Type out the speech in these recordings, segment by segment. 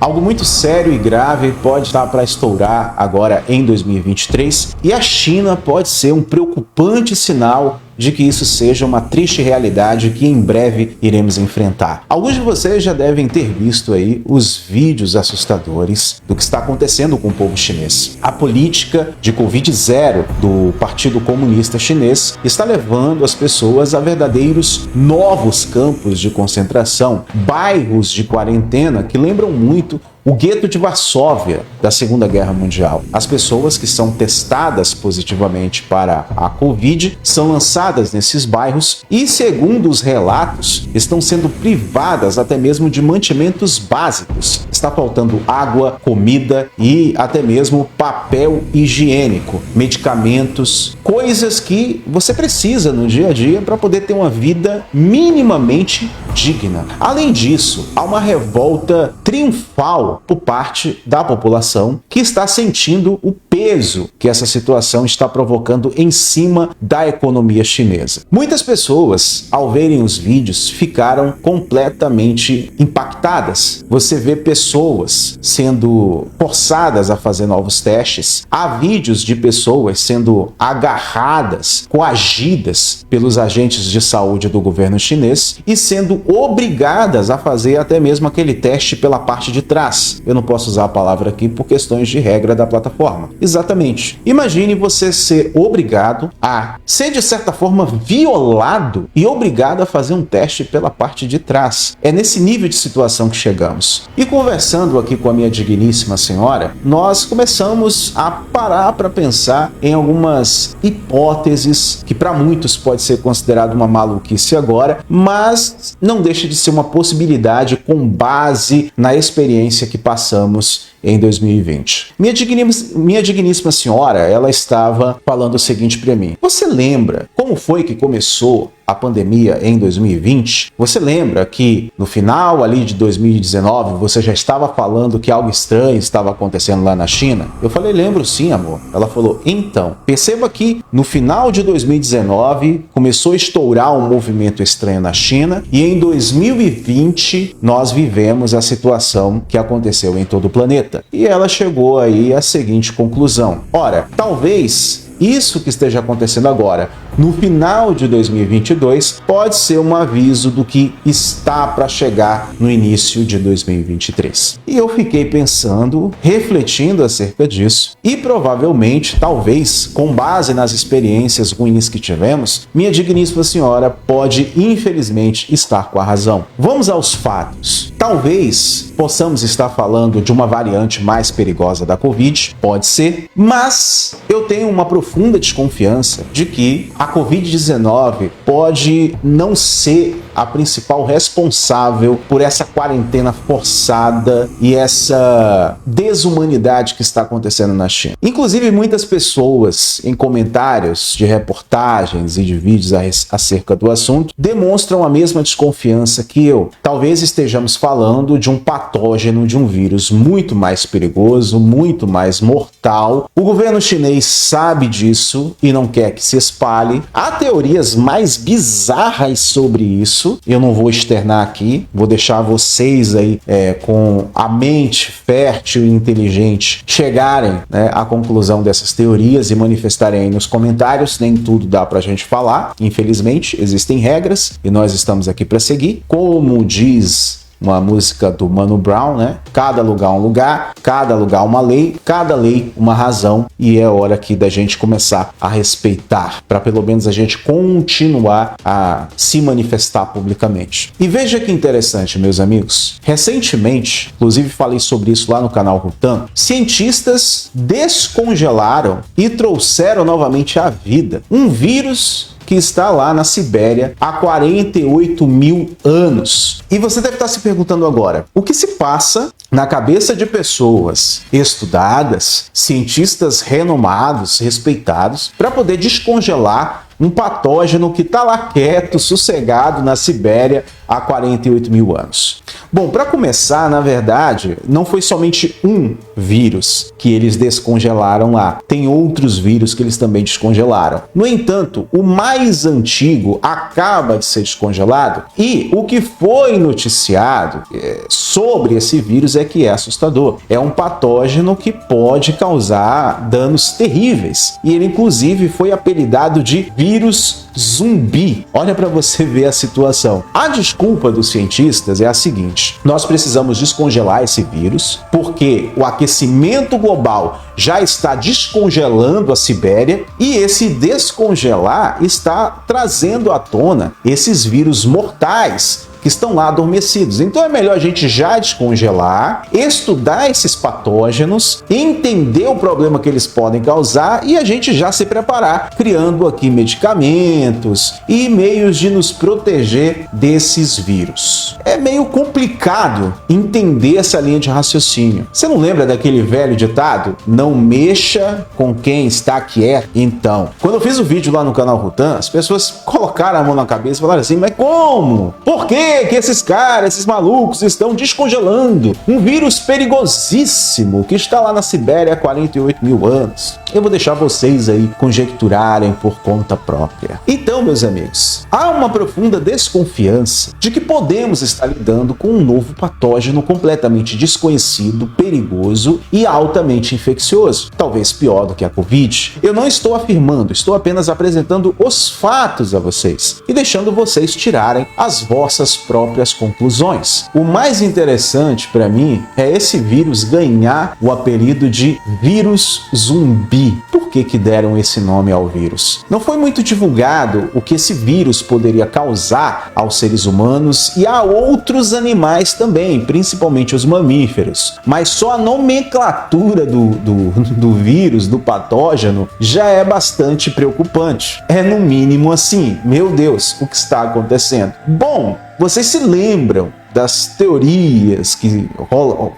Algo muito sério e grave pode estar para estourar agora em 2023 e a China pode ser um preocupante sinal de que isso seja uma triste realidade que em breve iremos enfrentar. Alguns de vocês já devem ter visto aí os vídeos assustadores do que está acontecendo com o povo chinês. A política de Covid-0 do Partido Comunista Chinês está levando as pessoas a verdadeiros novos campos de concentração, bairros de quarentena que lembram muito o gueto de Varsóvia da Segunda Guerra Mundial. As pessoas que são testadas positivamente para a Covid são lançadas nesses bairros e, segundo os relatos, estão sendo privadas até mesmo de mantimentos básicos. Está faltando água, comida e até mesmo papel higiênico, medicamentos, coisas que você precisa no dia a dia para poder ter uma vida minimamente digna. Além disso, há uma revolta triunfal por parte da população que está sentindo o peso que essa situação está provocando em cima da economia chinesa. Muitas pessoas, ao verem os vídeos, ficaram completamente impactadas. Você vê pessoas sendo forçadas a fazer novos testes. Há vídeos de pessoas sendo agarradas, coagidas pelos agentes de saúde do governo chinês e sendo obrigadas a fazer até mesmo aquele teste pela parte de trás. Eu não posso usar a palavra aqui por questões de regra da plataforma. Exatamente. Imagine você ser obrigado a ser, de certa forma, violado e obrigado a fazer um teste pela parte de trás. É nesse nível de situação que chegamos. E conversando aqui com a minha digníssima senhora, nós começamos a parar para pensar em algumas hipóteses que para muitos pode ser considerado uma maluquice agora, mas não deixa de ser uma possibilidade com base na experiência que passamos em 2020. Minha digníssima senhora, ela estava falando o seguinte para mim: você lembra como foi que começou a pandemia em 2020? Você lembra que no final ali de 2019 você já estava falando que algo estranho estava acontecendo lá na China? Eu falei, lembro sim, amor. Ela falou, então, perceba que no final de 2019 começou a estourar um movimento estranho na China e em 2020 nós vivemos a situação que aconteceu em todo o planeta. E ela chegou aí à seguinte conclusão: ora, talvez isso que esteja acontecendo agora, no final de 2022, pode ser um aviso do que está para chegar no início de 2023. E eu fiquei pensando, refletindo acerca disso, e provavelmente, talvez, com base nas experiências ruins que tivemos, minha digníssima senhora pode, infelizmente, estar com a razão. Vamos aos fatos. Talvez possamos estar falando de uma variante mais perigosa da Covid, pode ser, mas eu tenho uma profunda desconfiança de que a Covid-19 pode não ser a principal responsável por essa quarentena forçada e essa desumanidade que está acontecendo na China. Inclusive, muitas pessoas em comentários de reportagens e de vídeos acerca do assunto demonstram a mesma desconfiança que eu. Talvez estejamos falando de um patógeno, de um vírus muito mais perigoso, muito mais mortal. O governo chinês sabe disso e não quer que se espalhe. Há teorias mais bizarras sobre isso. Eu não vou externar aqui, vou deixar vocês aí com a mente fértil e inteligente chegarem, né, à conclusão dessas teorias e manifestarem aí nos comentários. Nem tudo dá pra gente falar, infelizmente, existem regras e nós estamos aqui para seguir. Como diz uma música do Mano Brown, né? Cada lugar um lugar, cada lugar uma lei, cada lei uma razão, e é hora aqui da gente começar a respeitar, para pelo menos a gente continuar a se manifestar publicamente. E veja que interessante, meus amigos, recentemente, inclusive falei sobre isso lá no canal Rutan, cientistas descongelaram e trouxeram novamente à vida um vírus que está lá na Sibéria há 48 mil anos. E você deve estar se perguntando agora, o que se passa na cabeça de pessoas estudadas, cientistas renomados, respeitados, para poder descongelar um patógeno que está lá quieto, sossegado na Sibéria há 48 mil anos? Bom, para começar, na verdade, não foi somente um vírus que eles descongelaram lá. Tem outros vírus que eles também descongelaram. No entanto, o mais antigo acaba de ser descongelado e o que foi noticiado sobre esse vírus é que é assustador. É um patógeno que pode causar danos terríveis. E ele, inclusive, foi apelidado de vírus zumbi. Olha para você ver a situação. A desculpa dos cientistas é a seguinte: nós precisamos descongelar esse vírus porque o aquecimento global já está descongelando a Sibéria e esse descongelar está trazendo à tona esses vírus mortais que estão lá adormecidos. Então é melhor a gente já descongelar, estudar esses patógenos, entender o problema que eles podem causar e a gente já se preparar, criando aqui medicamentos e meios de nos proteger desses vírus. É meio complicado entender essa linha de raciocínio. Você não lembra daquele velho ditado? Não mexa com quem está quieto. Então, quando eu fiz o vídeo lá no canal Rutan, as pessoas colocaram a mão na cabeça e falaram assim: mas como? Por quê que esses caras, esses malucos estão descongelando um vírus perigosíssimo que está lá na Sibéria há 48 mil anos? Eu vou deixar vocês aí conjecturarem por conta própria. Então, meus amigos, há uma profunda desconfiança de que podemos estar lidando com um novo patógeno completamente desconhecido, perigoso e altamente infeccioso. Talvez pior do que a Covid. Eu não estou afirmando, estou apenas apresentando os fatos a vocês e deixando vocês tirarem as vossas próprias conclusões. O mais interessante para mim é esse vírus ganhar o apelido de vírus zumbi. Por que deram esse nome ao vírus? Não foi muito divulgado o que esse vírus poderia causar aos seres humanos e a outros animais também, principalmente os mamíferos. Mas só a nomenclatura do vírus, do patógeno, já é bastante preocupante. É no mínimo assim: meu Deus, o que está acontecendo? Bom, vocês se lembram das teorias que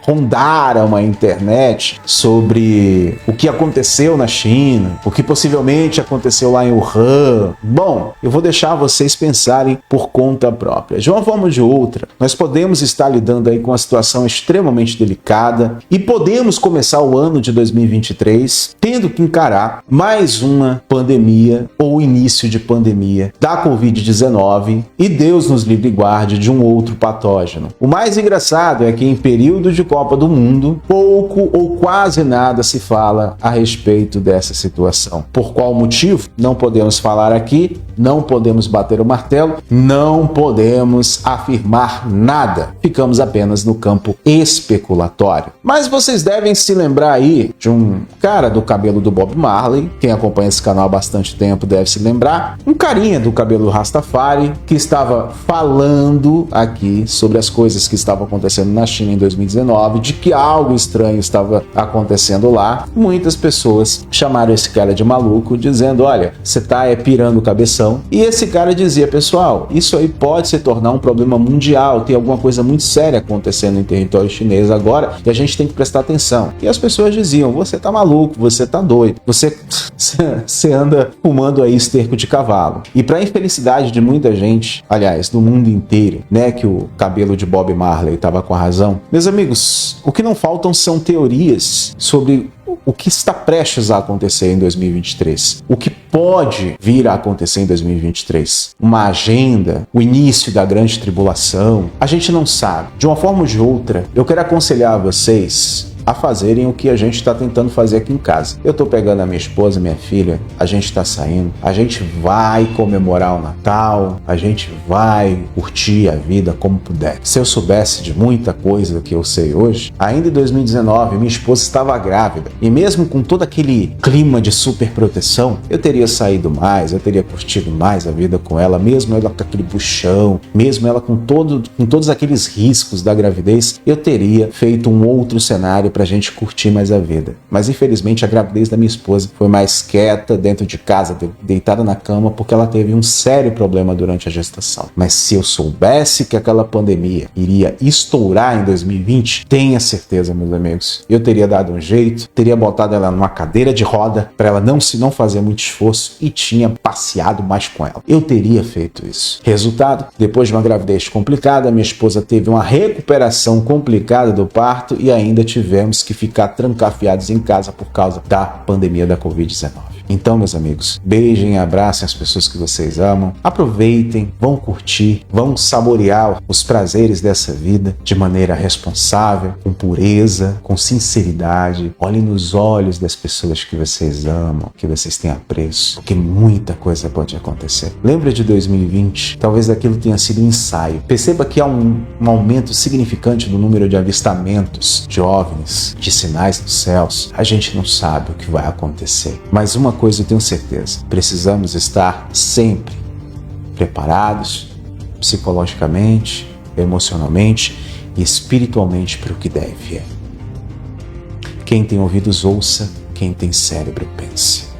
rondaram a internet sobre o que aconteceu na China, o que possivelmente aconteceu lá em Wuhan? Bom, eu vou deixar vocês pensarem por conta própria. De uma forma ou de outra, nós podemos estar lidando aí com uma situação extremamente delicada e podemos começar o ano de 2023 tendo que encarar mais uma pandemia ou início de pandemia da Covid-19 e Deus nos livre e guarde de um outro patógeno. O mais engraçado é que em período de Copa do Mundo, pouco ou quase nada se fala a respeito dessa situação. Por qual motivo? Não podemos falar aqui, não podemos bater o martelo, não podemos afirmar nada. Ficamos apenas no campo especulatório. Mas vocês devem se lembrar aí de um cara do cabelo do Bob Marley, quem acompanha esse canal há bastante tempo deve se lembrar, um carinha do cabelo Rastafari que estava falando aqui sobre as coisas que estavam acontecendo na China em 2019, de que algo estranho estava acontecendo lá. Muitas pessoas chamaram esse cara de maluco, dizendo: olha, você tá pirando o cabeção. E esse cara dizia: pessoal, isso aí pode se tornar um problema mundial, tem alguma coisa muito séria acontecendo em território chinês agora e a gente tem que prestar atenção. E as pessoas diziam: você tá maluco, você tá doido, você anda fumando aí esterco de cavalo. E para infelicidade de muita gente, aliás, do mundo inteiro, né, que o cabelo de Bob Marley estava com a razão. Meus amigos, o que não faltam são teorias sobre o que está prestes a acontecer em 2023, o que pode vir a acontecer em 2023, uma agenda, o início da grande tribulação, a gente não sabe. De uma forma ou de outra, eu quero aconselhar vocês a fazerem o que a gente está tentando fazer aqui em casa. Eu estou pegando a minha esposa e minha filha, a gente está saindo, a gente vai comemorar o Natal, a gente vai curtir a vida como puder. Se eu soubesse de muita coisa que eu sei hoje, ainda em 2019 minha esposa estava grávida e mesmo com todo aquele clima de super proteção, eu teria saído mais, eu teria curtido mais a vida com ela, mesmo ela com aquele buchão, mesmo ela com todos aqueles riscos da gravidez, eu teria feito um outro cenário pra gente curtir mais a vida. Mas infelizmente a gravidez da minha esposa foi mais quieta, dentro de casa, deitada na cama, porque ela teve um sério problema durante a gestação. Mas se eu soubesse que aquela pandemia iria estourar em 2020, tenha certeza, meus amigos, eu teria dado um jeito, teria botado ela numa cadeira de roda para ela não fazer muito esforço e tinha passeado mais com ela. Eu teria feito isso. Resultado, depois de uma gravidez complicada, minha esposa teve uma recuperação complicada do parto e ainda tivemos que ficar trancafiados em casa por causa da pandemia da Covid-19. Então, meus amigos, beijem e abracem as pessoas que vocês amam, aproveitem, vão curtir, vão saborear os prazeres dessa vida de maneira responsável, com pureza, com sinceridade. Olhem nos olhos das pessoas que vocês amam, que vocês têm apreço, porque muita coisa pode acontecer. Lembra de 2020? Talvez aquilo tenha sido um ensaio. Perceba que há um aumento significante do número de avistamentos de OVNIs, de sinais dos céus. A gente não sabe o que vai acontecer, mas uma coisa eu tenho certeza: precisamos estar sempre preparados psicologicamente, emocionalmente e espiritualmente para o que deve. Quem tem ouvidos ouça, quem tem cérebro pense.